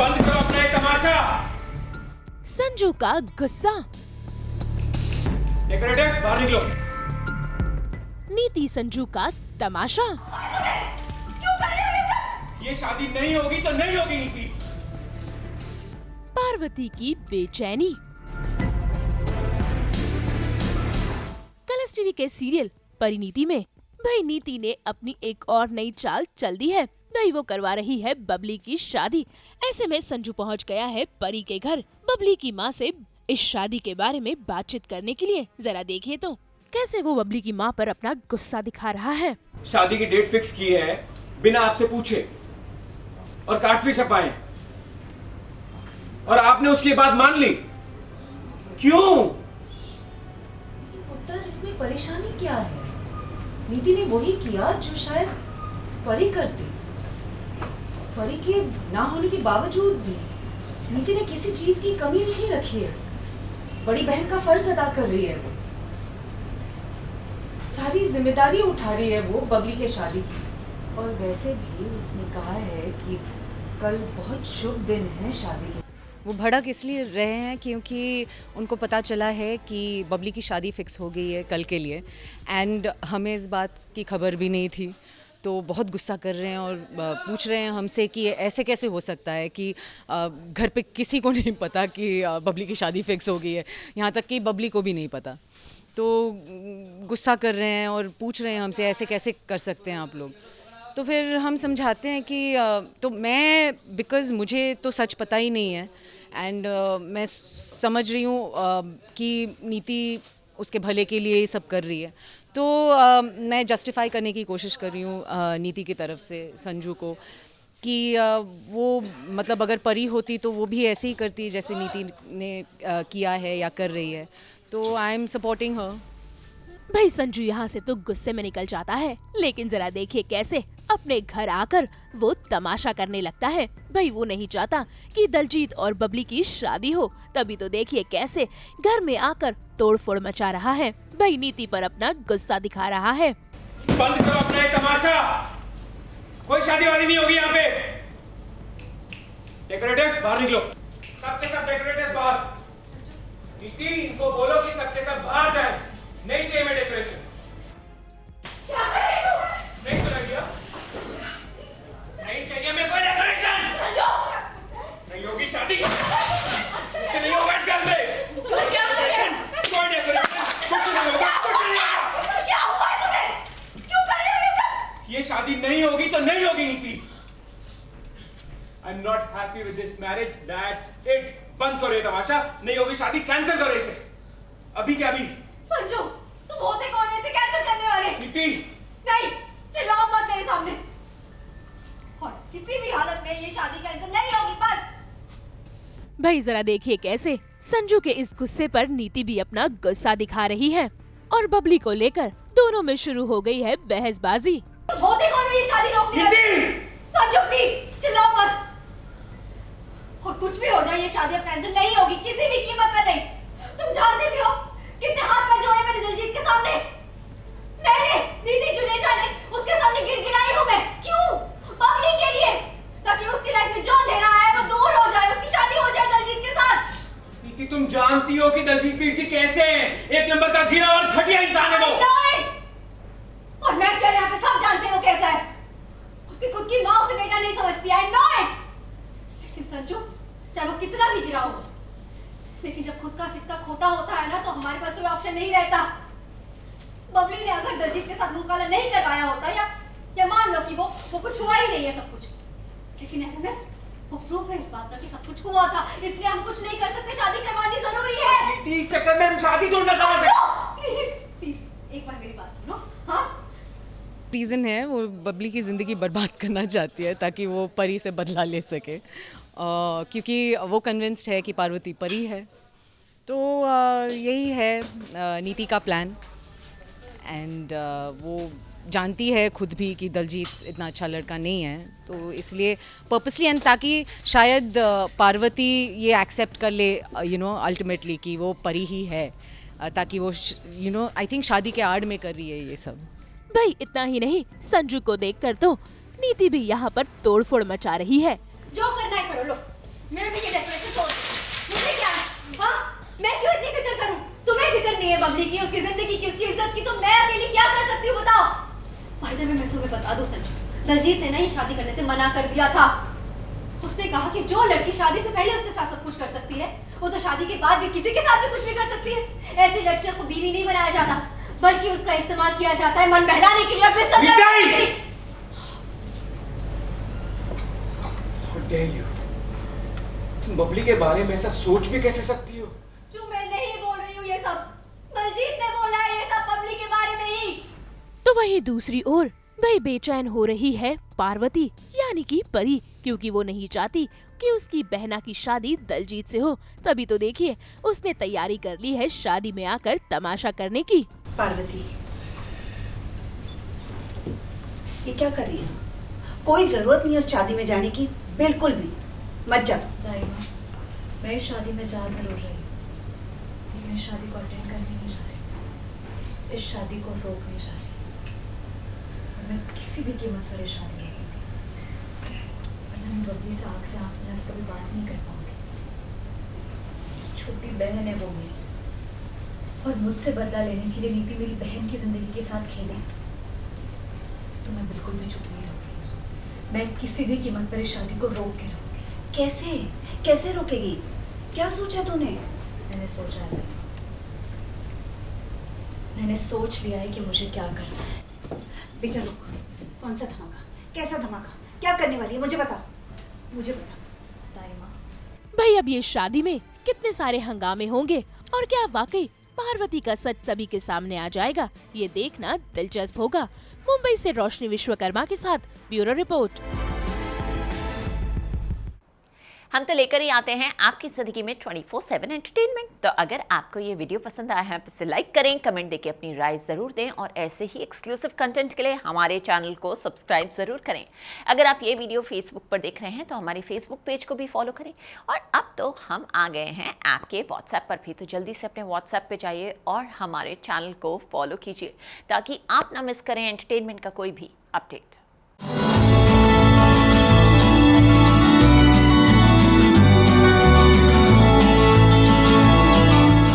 बंद करो अपना ये तमाशा। संजू का गुस्सा। डेकोरेटर्स बाहर निकलो। नीति संजू का तमाशा। ये शादी नहीं होगी तो नहीं होगी नीति। पार्वती की बेचैनी। कलर्स टीवी के सीरियल परिणीति में भाई नीति ने अपनी एक और नई चाल चल दी है। भाई वो करवा रही है बबली की शादी। ऐसे में संजू पहुंच गया है परी के घर बबली की माँ से इस शादी के बारे में बातचीत करने के लिए। जरा देखिए तो कैसे वो बबली की माँ पर अपना गुस्सा दिखा रहा है। शादी की डेट फिक्स की है बिना आपसे पूछे और कार्ड भी छपाए और आपने उसके बाद मान ली। क्यों? उत्तर इसमें परेशानी क्या है? नीति ने वही किया जो शायद परी करती। परी के ना होने के बावजूद भी नीति ने किसी चीज की कमी नहीं रखी है। बड़ी बहन का फर्ज अदा कर रही है वो। सारी जिम्मेदारी उठा रही है वो बबली के शादी की। और वैसे भी उसने कहा है कि कल बहुत शुभ दिन है शादी के। वो भड़क इसलिए रहे हैं क्योंकि उनको पता चला है कि बबली की शादी फिक्स हो गई है कल के लिए एंड हमें इस बात की खबर भी नहीं थी। तो बहुत गुस्सा कर रहे हैं और पूछ रहे हैं हमसे कि ऐसे कैसे हो सकता है कि घर पे किसी को नहीं पता कि बबली की शादी फिक्स हो गई है, यहाँ तक कि बबली को भी नहीं पता। तो गुस्सा कर रहे हैं और पूछ रहे हैं हमसे ऐसे कैसे कर सकते हैं आप लोग। तो फिर हम समझाते हैं कि तो मैं बिकॉज़ मुझे तो सच पता ही नहीं है एंड मैं समझ रही हूँ कि नीति उसके भले के लिए ये सब कर रही है। तो मैं जस्टिफाई करने की कोशिश कर रही हूँ नीति की तरफ से संजू को कि वो मतलब अगर परी होती तो वो भी ऐसे ही करती जैसे नीति ने किया है या कर रही है। तो आई एम सपोर्टिंग हर। भाई संजू यहाँ से तो गुस्से में निकल जाता है, लेकिन जरा देखिए कैसे अपने घर आकर वो तमाशा करने लगता है। भाई वो नहीं चाहता कि दलजीत और बबली की शादी हो, तभी तो देखिए कैसे घर में आकर तोड़फोड़ मचा रहा है। भाई नीति पर अपना गुस्सा दिखा रहा है। बंद करो अपना ये तमाशा। कोई शादी वादी नहीं होगी यहाँ पे। डेकोरेटर्स बाहर निकलो। सबके सब डेकोरेटर्स बाहर। नीति इनको बोलो कि सबके सब बाहर जाए। नहीं चाहिए मैं डेकोरेशन। नहीं सुना गया? नहीं चाहिए मैं कोई डेकोरेशन। नहीं होगी शादी। कुछ नहीं होगा इस घर में। कोई डेकोरेशन कुछ नहीं होगा। क्या हुआ तुम्हें? क्यों कर रहे हो ये सब? ये शादी नहीं होगी तो नहीं होगी नीति। I'm not happy with this marriage. That's it. बंद करो ये तमाशा। नहीं होगी शादी, कैंसिल करो इसे। अभी क्या अभी? संजू, तुम होते कौन है इसे कैंसिल करने वाले? नीति। नहीं, चिल्लाओ मत मेरे सामने। और किसी भी हालत में ये शादी कैंसिल नहीं होगी, बस। भाई जरा देखिए कैसे संजू के इस गुस्से पर नीति भी अपना गुस्सा दिखा रही है और बबली को लेकर दोनों में शुरू हो गई है बहसबाजी। तुम होते कौन हो ये शादी रोकने वाले? संजू प्लीज, चिल्लाओ मत। और कुछ भी हो जाए ये शादी अब कैंसिल नहीं होगी, किसी भी कीमत पर नहीं। तुम जानते भी हो कितने हाथ पैर जोड़े मैंने दिलजीत के सामने। मैंने नीति जुनेजा ने उसके सामने गिड़गिड़ाई हूँ मैं। क्यों? बबली के लिए, ताकि उसकी लाइफ में जो अंधेरा है वो दूर हो जाए, उसकी शादी हो जाए दिलजीत के साथ। नीति तुम जानती हो कि दलजीत किसी कैसे हैं? एक नंबर का गिरा और घटिया इंसान है वो। और मैं क्या यहाँ पे सब जानते हो कैसा है। उसकी खुद की माँ उसे बेटा नहीं समझती। I know it। लेकिन संजू, चाहे वो कितना भी गिरा हो, लेकिन जब खुद का सिक्का खोटा होता है ना तो हमारे पास कोई ऑप्शन नहीं रहता। बबली ने अगर दलजीत के साथ मुंह काला नहीं करवाया होता या मान लो कि वो कुछ हुआ ही नहीं है सब कुछ, लेकिन एमएमएस वो प्रूफ है इस बात का कि सब कुछ हुआ था, इसलिए हम कुछ नहीं कर सकते। शादी करवानी जरूरी है। नीति इस चक्कर में हम शादी तो न करा सकते। प्लीज एक बार मेरी बात सुनो। हाँ, रीज़न है वो बबली की ज़िंदगी बर्बाद करना चाहती है ताकि वो परी से बदला ले सके क्योंकि वो कन्विंस्ड है कि पार्वती परी है। तो यही है नीति का प्लान एंड वो जानती है खुद भी कि दलजीत इतना अच्छा लड़का नहीं है, तो इसलिए पर्पसली एंड ताकि शायद पार्वती ये एक्सेप्ट कर ले अल्टीमेटली कि वो परी ही है, ताकि वो आई थिंक शादी के आड़ में कर रही है ये सब। भाई इतना ही नहीं, संजू को देखकर तो नीति भी यहाँ पर तोड़फोड़ मचा रही है। जो करना है करो। लो की, उसकी जिंदगी की, उसकी इज्जत की, तो मैं अकेली क्या कर सकती हूँ बताओ? फायदे में मैं तुम्हें बता दूं संजू, दलजीत ने नहीं शादी करने से मना कर दिया था। उसने कहा कि जो लड़की शादी से पहले उसके साथ सब कुछ कर सकती है, वो तो शादी के बाद भी किसी के साथ भी कुछ भी कर सकती है। ऐसी लड़कियों को बीवी नहीं बनाया जाता, बल्कि उसका इस्तेमाल किया जाता है मन बहलाने के लिए, अपने सब करने के लिए। How dare you? तुम बबली के बारे में ऐसा सोच भी कैसे सकती हो? जो मैं नहीं बोल रही हूँ ये सब, दलजीत ने बोला है ये सब बबली के बारे में ही। तो वहीं दूसरी ओर भाई बेचैन हो रही है पार्वती यानी कि परी, क्योंकि वो नहीं चाहती कि उसकी बहना की शादी दलजीत से हो। तभी तो देखिए उसने तैयारी कर ली है शादी में आकर तमाशा करने की। पार्वती, ये क्या कर रही है? कोई जरूरत नहीं है उस शादी में जाने की, बिल्कुल भी मत जा। दाइमा, मैं इस शादी में जा जरूर रही, लेकिन इस शादी को अटेंड करने नहीं जा रही, इस शादी को रोकने जा रही। मैं किसी भी कीमत पर इस शादी में रोकूंगी, वरना मैं बबली से आँख मिला के कभी बात नहीं कर पाऊंगी। छोटी बहन है वो मेरी, और मुझसे बदला लेने के लिए नीति मेरी बहन की जिंदगी के साथ खेले, तो मैं बिल्कुल भी चुप नहीं रहूंगी। मैं किसी भी कीमत पर इस शादी को रोक के रहूंगी। कैसे कैसे रोकेगी? क्या सोचा तूने? मैंने सोचा है, मैंने सोच लिया है कि मुझे क्या करना है। बेटा रुक, कौन सा धमाका? कैसा धमाका? क्या करने वाली है? मुझे बता, मुझे बता। दाइमा, भाई अब ये शादी में कितने सारे हंगामे होंगे और क्या वाकई पार्वती का सच सभी के सामने आ जाएगा, ये देखना दिलचस्प होगा। मुंबई से रोशनी विश्वकर्मा के साथ ब्यूरो रिपोर्ट। हम तो लेकर ही आते हैं आपकी जिंदगी में 24/7 एंटरटेनमेंट। तो अगर आपको ये वीडियो पसंद आया है तो इसे लाइक करें, कमेंट देके अपनी राय ज़रूर दें और ऐसे ही एक्सक्लूसिव कंटेंट के लिए हमारे चैनल को सब्सक्राइब ज़रूर करें। अगर आप ये वीडियो फेसबुक पर देख रहे हैं तो हमारे फेसबुक पेज को भी फॉलो करें। और अब तो हम आ गए हैं आपके व्हाट्सएप पर भी, तो जल्दी से अपने व्हाट्सएप पे जाइए और हमारे चैनल को फॉलो कीजिए ताकि आप ना मिस करें एंटरटेनमेंट का कोई भी अपडेट।